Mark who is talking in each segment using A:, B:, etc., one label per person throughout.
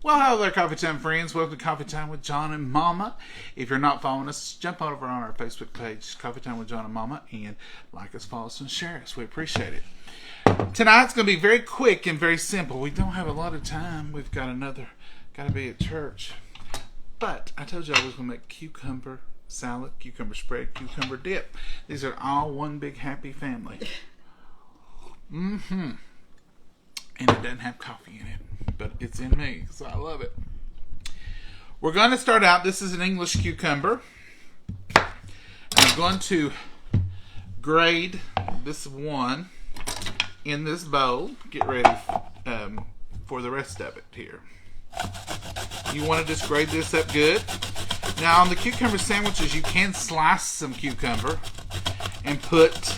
A: Well, hello there, Coffee Time friends. Welcome to Coffee Time with John and Momma. If you're not following us, jump over on our Facebook page, Coffee Time with John and Momma, and like us, follow us, and share us. We appreciate it. Tonight's going to be very quick and very simple. We don't have a lot of time. We've got to be at church. But I told you I was going to make cucumber salad, cucumber spread, cucumber dip. These are all one big happy family. And it doesn't have coffee in it, but it's in me, so I love it. We're going to start out. This is an English cucumber. And I'm going to grade this one in this bowl. Get ready for the rest of it here. You want to just grade this up good. Now, on the cucumber sandwiches, you can slice some cucumber and put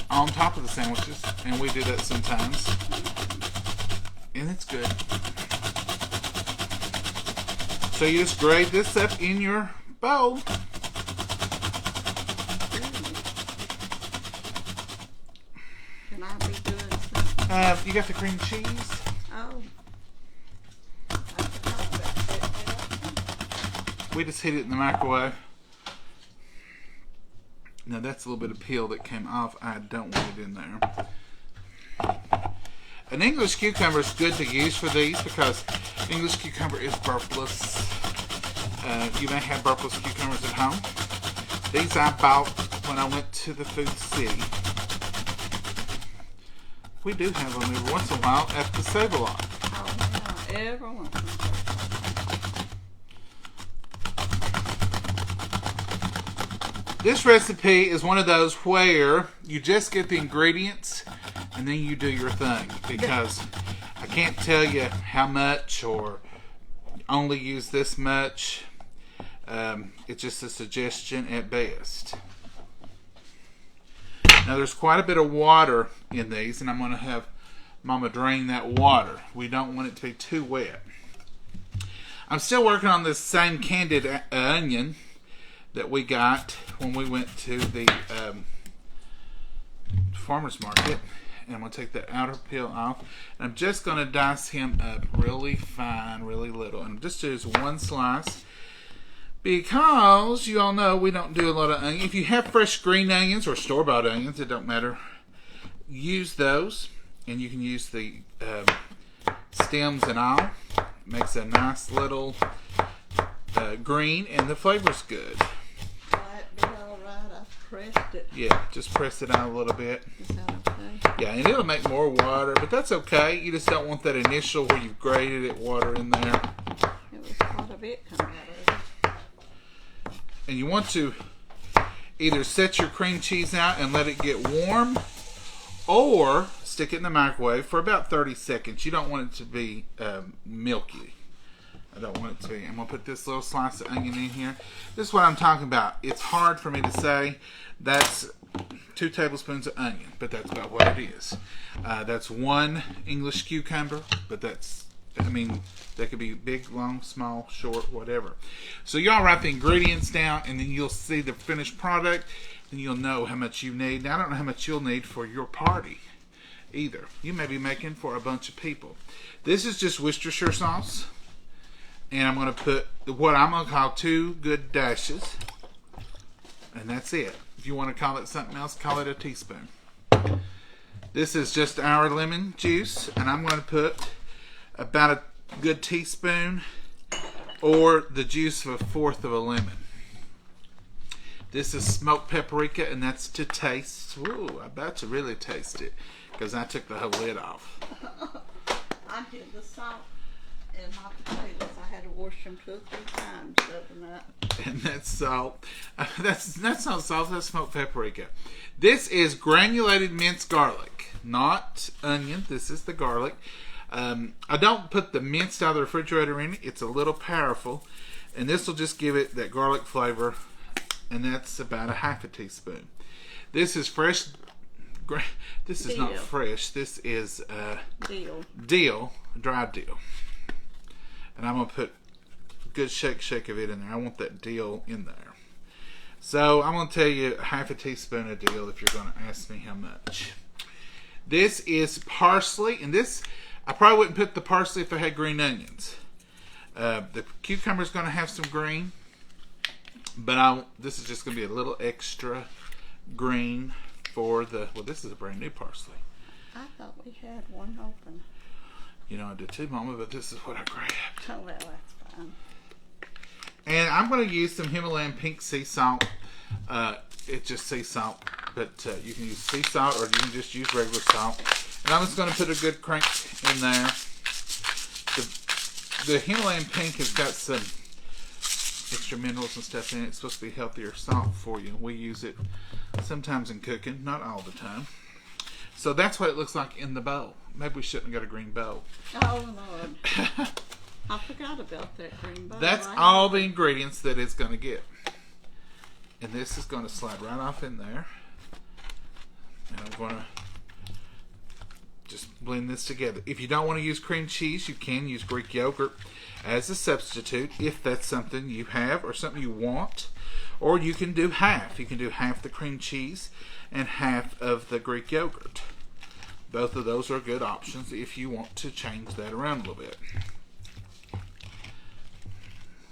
A: on top of the sandwiches, and we do that sometimes, and it's good. So you just grade this up in your bowl.
B: Can I be doing something?
A: You got the cream cheese?
B: Oh.
A: We just heat it in the microwave. Now that's a little bit of peel that came off. I don't want it in there. An English cucumber is good to use for these because English cucumber is burpless. You may have burpless cucumbers at home. These I bought when I went to the Food City. We do have them every once in a while at the Save-A-Lot.
B: Oh, yeah, every once in a while.
A: This recipe is one of those where you just get the ingredients and then you do your thing, because I can't tell you how much or only use this much. It's just a suggestion at best. Now there's quite a bit of water in these, and I'm going to have Mama drain that water. We don't want it to be too wet. I'm still working on this same candied onion that we got when we went to the farmer's market. And I'm going to take the outer peel off. And I'm just going to dice him up really fine, really little. And just use one slice. Because you all know we don't do a lot of onion. If you have fresh green onions or store-bought onions, it don't matter. Use those. And you can use the stems and all. Makes a nice little green, and the flavor's good.
B: Pressed it.
A: Yeah, just press it out a little bit.
B: Is that okay?
A: Yeah, and it'll make more water, but that's okay. You just don't want that initial where you've grated it water in there.
B: It was quite a bit coming out of it.
A: And you want to either set your cream cheese out and let it get warm, or stick it in the microwave for about 30 seconds. You don't want it to be milky. I don't want it to be. I'm going to put this little slice of onion in here. This is what I'm talking about. It's hard for me to say. That's 2 tablespoons of onion, but that's about what it is. That's 1 English cucumber, but that could be big, long, small, short, whatever. So y'all write the ingredients down, and then you'll see the finished product, and you'll know how much you need. Now, I don't know how much you'll need for your party either. You may be making for a bunch of people. This is just Worcestershire sauce. And I'm going to put what I'm going to call 2 good dashes. And that's it. If you want to call it something else, call it a teaspoon. This is just our lemon juice. And I'm going to put about a good teaspoon or the juice of 1/4 of a lemon. This is smoked paprika, and that's to taste. Ooh, I'm about to really taste it because I took the whole lid off.
B: I did the salt in my potatoes. I had to wash them 2 or 3 times overnight.
A: And that's salt. That's not salt. That's smoked paprika. This is granulated minced garlic, not onion. This is the garlic. I don't put the minced out of the refrigerator in it. It's a little powerful, and this will just give it that garlic flavor. And that's about 1/2 teaspoon. This is fresh. This is not fresh. This is dill, dried dill. And I'm going to put a good shake of it in there. I want that dill in there. So I'm going to tell you 1/2 teaspoon of dill if you're going to ask me how much. This is parsley, and this I probably wouldn't put the parsley if I had green onions. The cucumber is going to have some green, but this is just going to be a little extra green for the. Well, this is a brand new parsley.
B: I thought we had one open.
A: You know I did too, Mama, but this is what I grabbed.
B: Oh, well, that's fine.
A: And I'm going to use some Himalayan pink sea salt. It's just sea salt, but you can use sea salt or you can just use regular salt. And I'm just going to put a good crank in there. The Himalayan pink has got some extra minerals and stuff in it. It's supposed to be healthier salt for you. We use it sometimes in cooking, not all the time. So that's what it looks like in the bowl. Maybe we shouldn't have got a green bowl.
B: Oh, Lord. I forgot about that green bowl.
A: That's all the ingredients that it's going to get. And this is going to slide right off in there. And I'm going to just blend this together. If you don't want to use cream cheese, you can use Greek yogurt as a substitute if that's something you have or something you want. Or you can do half. You can do half the cream cheese and half of the Greek yogurt. Both of those are good options if you want to change that around a little bit.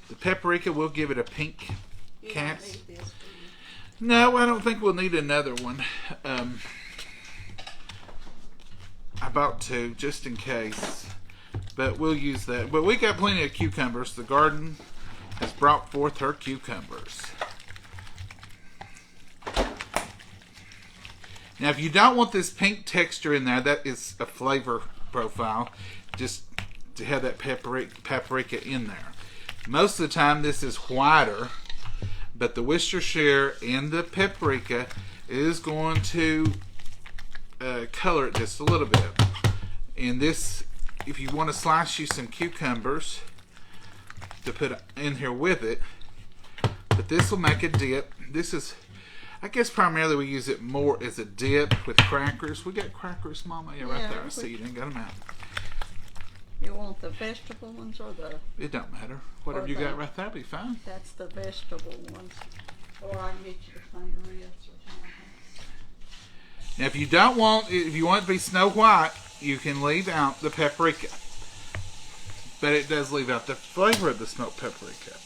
A: The paprika will give it a pink cast. No, I don't think we'll need another one. I bought two just in case, but we'll use that. But we got plenty of cucumbers. The garden has brought forth her cucumbers. Now, if you don't want this pink texture in there, that is a flavor profile, just to have that paprika in there. Most of the time, this is whiter, but the Worcestershire and the paprika is going to color it just a little bit. And this, if you want to slice you some cucumbers to put in here with it, but this will make a dip. This is, I guess primarily we use it more as a dip with crackers. We got crackers, Mama? Yeah, right there. I see you didn't got them out.
B: You want the vegetable ones or the...
A: It don't matter. Whatever you got right there will be fine.
B: That's the vegetable ones. Or I can get you the plain ribs or something.
A: Now, if you don't want, if you want it to be snow white, you can leave out the paprika. But it does leave out the flavor of the smoked paprika.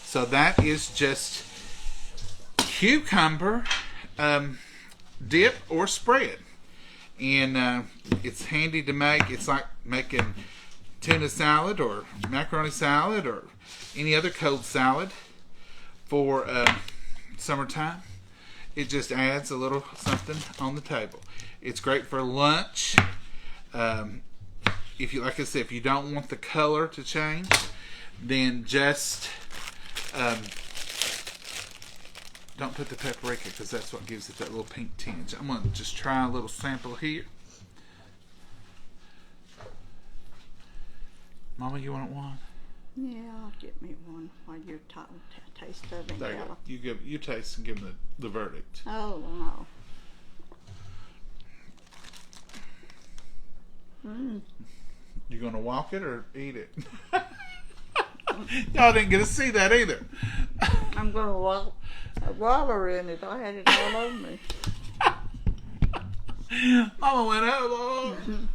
A: So that is just cucumber dip or spread. And it's handy to make. It's like making tuna salad or macaroni salad or any other cold salad for summertime. It just adds a little something on the table. It's great for lunch. If you, like I said, if you don't want the color to change, then just don't put the paprika because that's what gives it that little pink tinge. I'm going to just try a little sample here. Mama, you want one?
B: Yeah, I'll get me one while you're taste of it.
A: There you go. You taste and give them the verdict.
B: Oh, no.
A: You going to walk it or eat it? Y'all didn't get to see that either.
B: I'm going to waller in it. I had it all over me. Mama
A: went, oh, Lord.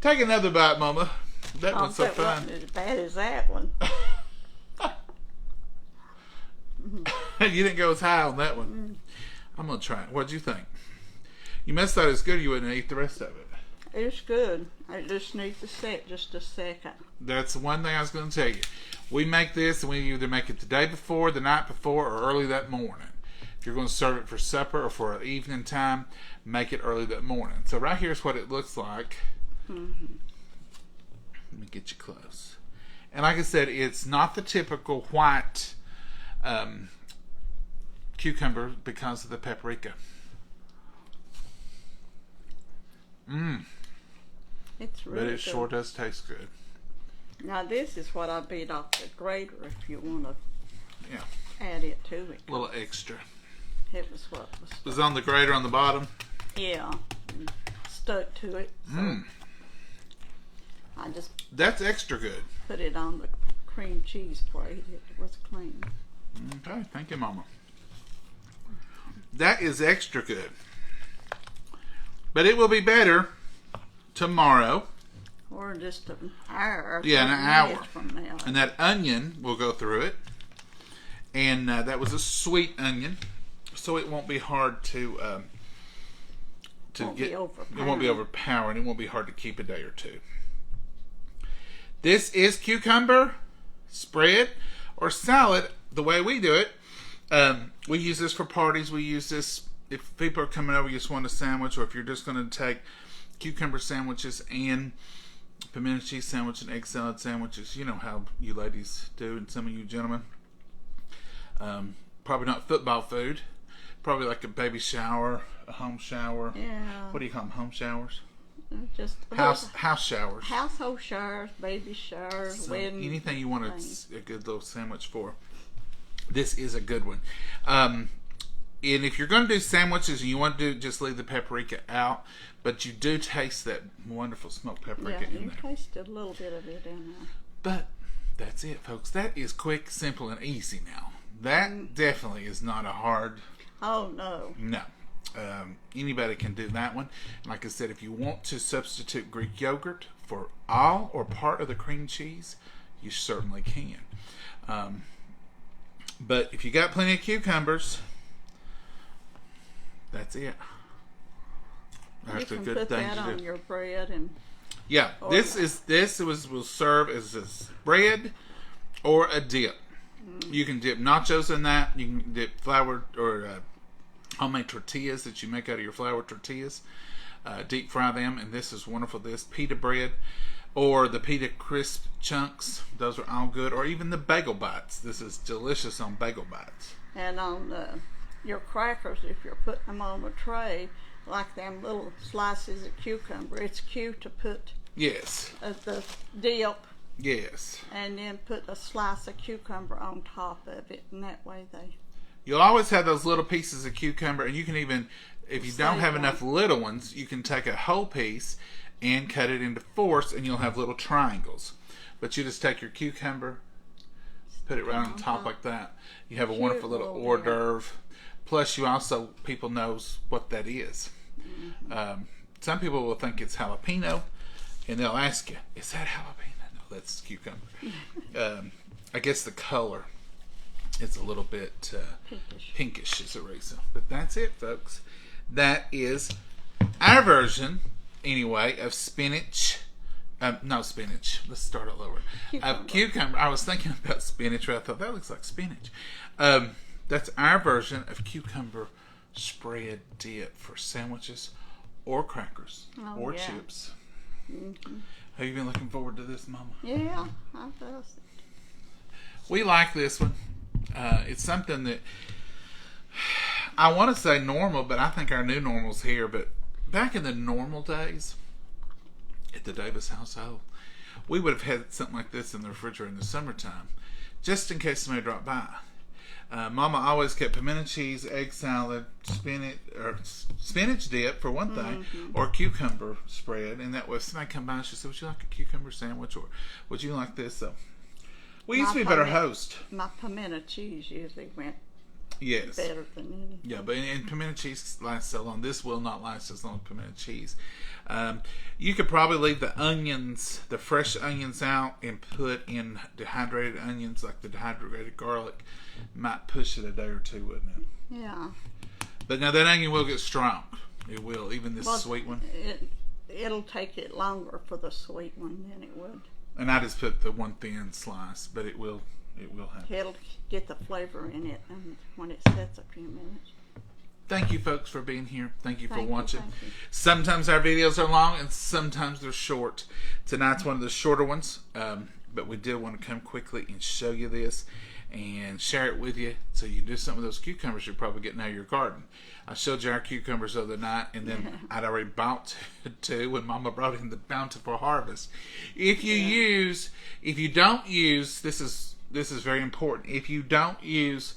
A: Take another bite, Mama. That one's so fun.
B: Wasn't as bad as that one.
A: You didn't go as high on that one. I'm going to try it. What'd you think? You must have thought it was good. You wouldn't eat the rest of it.
B: It's good. I just need to set just a second.
A: That's the one thing I was going to tell you. We make this and we either make it the day before, the night before, or early that morning. If you're going to serve it for supper or for an evening time, make it early that morning. So right here's what it looks like. Let me get you close. And like I said, it's not the typical white cucumber because of the paprika.
B: It's really
A: But it
B: good.
A: sure does taste good.
B: Now this is what I beat off the grater if you want to add it to it.
A: A little extra.
B: It was what was
A: on the grater on the bottom?
B: Yeah. Stuck to it. So I just
A: That's extra good.
B: put it on the cream cheese plate. It was clean.
A: Okay, thank you, Mama. That is extra good. But it will be better tomorrow
B: Or just an hour.
A: Yeah, an hour.
B: From now.
A: And that onion will go through it. And that was a sweet onion, so it won't be hard to get. It won't be overpowering. It won't be hard to keep a day or two. This is cucumber spread or salad. The way we do it, we use this for parties. We use this if people are coming over, you just want a sandwich, or if you're just going to take cucumber sandwiches and pimento cheese sandwich and egg salad sandwiches. You know how you ladies do, and some of you gentlemen. Probably not football food. Probably like a baby shower, a home shower.
B: Yeah.
A: What do you call them? Home showers?
B: Just
A: house showers.
B: Household showers, baby showers,
A: So
B: wedding.
A: anything you want a good little sandwich for. This is a good one. And if you're going to do sandwiches and you want to just leave the paprika out, but you do taste that wonderful smoked paprika in there.
B: Yeah, you tasted a little bit of it in there.
A: But that's it, folks. That is quick, simple, and easy now. That definitely is not a hard...
B: Oh, no.
A: No. Anybody can do that one. Like I said, if you want to substitute Greek yogurt for all or part of the cream cheese, you certainly can. But if you got plenty of cucumbers, that's it. That's
B: you
A: a
B: can
A: good
B: put
A: thing
B: that
A: to
B: on
A: do.
B: your bread and.
A: Yeah, this will serve as a bread or a dip. You can dip nachos in that. You can dip flour or homemade tortillas that you make out of your flour tortillas. Deep fry them, and this is wonderful. This pita bread or the pita crisp chunks. Those are all good. Or even the bagel bites. This is delicious on bagel bites.
B: And on your crackers, if you're putting them on a tray, like them little slices of cucumber, it's cute to put
A: Yes.
B: The dip.
A: Yes.
B: And then put a slice of cucumber on top of it, and that way
A: You'll always have those little pieces of cucumber, and you can even, if you don't have enough little ones, you can take a whole piece and cut it into fourths, and you'll have little triangles. But you just take your cucumber, put it right on top like that. You have a wonderful little hors d'oeuvre. Plus, you also, people knows what that is. Mm-hmm. Some people will think it's jalapeno, and they'll ask you, is that jalapeno? No, that's cucumber. I guess the color is a little bit pinkish is a reason. But that's it, folks. That is our version, anyway, of spinach. No, spinach. Let's start all over. Cucumber. I was thinking about spinach, but I thought that looks like spinach. That's our version of cucumber spread dip for sandwiches or crackers or chips. Mm-hmm. Have you been looking forward to this, Mama?
B: Yeah, I does.
A: We like this one. It's something that I want to say normal, but I think our new normal's here. But back in the normal days, at the Davis household, we would have had something like this in the refrigerator in the summertime, just in case somebody dropped by. Mama always kept pimento cheese, egg salad, spinach dip for one thing, or cucumber spread. And that way, if somebody come by, she said, "Would you like a cucumber sandwich, or would you like this?" So we used to be a better host.
B: My pimento cheese usually went
A: Yes.
B: better than anything.
A: Yeah, but and pimento cheese lasts so long. This will not last as long as pimento cheese. You could probably leave the onions, the fresh onions out, and put in dehydrated onions, like the dehydrated garlic. Might push it a day or two, wouldn't it?
B: Yeah.
A: But now that onion will get strong. It will, even this sweet one.
B: It'll take it longer for the sweet one than it would.
A: And I just put the one thin slice, but it will happen.
B: It'll get the flavor in it when it sets a few minutes.
A: Thank you, folks, for being here. Thank you for watching.
B: Thank you.
A: Sometimes our videos are long and sometimes they're short. Tonight's one of the shorter ones, but we did want to come quickly and show you this and share it with you so you can do something with those cucumbers you're probably getting out of your garden. I showed you our cucumbers the other night, and then I'd already bought two when Mama brought in the bountiful harvest. If you don't use, this is very important. If you don't use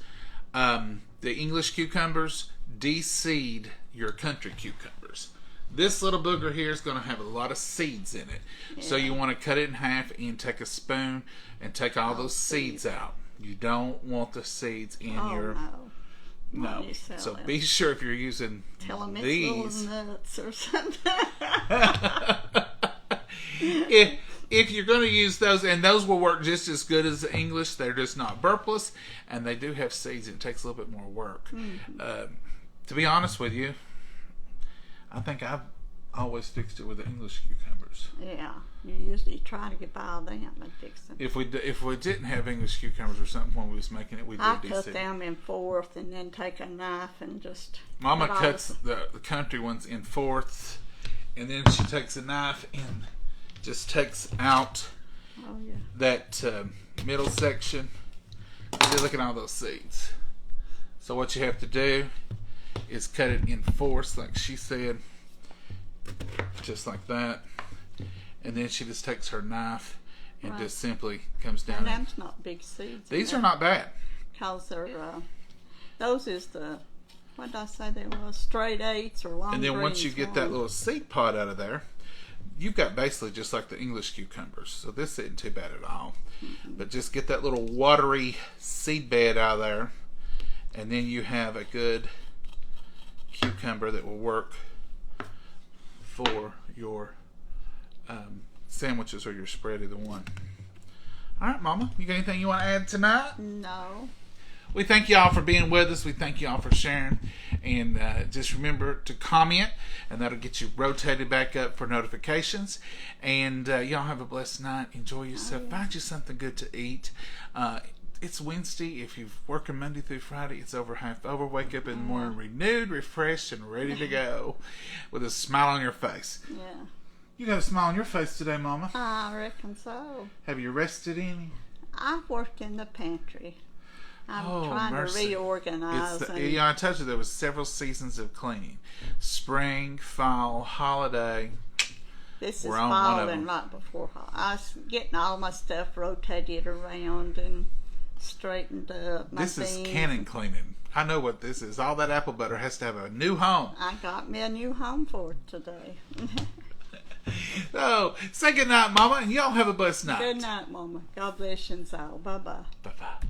A: the English cucumbers, de-seed your country cucumbers. This little booger here is going to have a lot of seeds in it. Yeah. So you want to cut it in half and take a spoon and take all those seeds out. You don't want the seeds in your... No. So be sure if you're using
B: Tell them
A: these.
B: it's little nuts or something.
A: if you're going to use those, and those will work just as good as the English, they're just not burpless, and they do have seeds. It takes a little bit more work. To be honest with you, I think I've always fixed it with the English cucumbers.
B: Yeah, you usually try to get by them and fix them.
A: If we didn't have English cucumbers or something when we was making it, we did
B: I
A: DC.
B: cut them in fourth and then take a knife and just...
A: Mama cuts the country ones in fourths, and then she takes a knife and just takes out that middle section. See, look at all those seeds. So what you have to do is cut it in fourths, like she said, just like that. And then she just takes her knife and just simply comes down.
B: And them's not big seeds.
A: These are not bad.
B: Because they're, those is the, what did I say they was? Straight eights or long
A: And then once you
B: greens
A: get that little seed pod out of there, you've got basically just like the English cucumbers. So this isn't too bad at all. But just get that little watery seed bed out of there, and then you have a good cucumber that will work for your sandwiches or your spread, either one. All right, Mama, you got anything you want to add tonight?
B: No.
A: We thank y'all for being with us. We thank y'all for sharing. And just remember to comment, and that'll get you rotated back up for notifications. And y'all have a blessed night. Enjoy yourself. Find you something good to eat. It's Wednesday. If you're working Monday through Friday, it's over half over. Wake up in the morning renewed, refreshed, and ready to go with a smile on your face.
B: Yeah.
A: You got a smile on your face today, Mama.
B: I reckon so.
A: Have you rested any?
B: I've worked in the pantry. I'm trying to reorganize.
A: I told you there was several seasons of cleaning. Spring, fall, holiday.
B: This is fall and right before fall. I was getting all my stuff rotated around and straightened up.
A: This is cannon cleaning. I know what this is. All that apple butter has to have a new home.
B: I got me a new home for it today.
A: So, say good night, Mama, and y'all have a blessed night.
B: Good night, Mama. God bless you all. Bye-bye.
A: Bye-bye.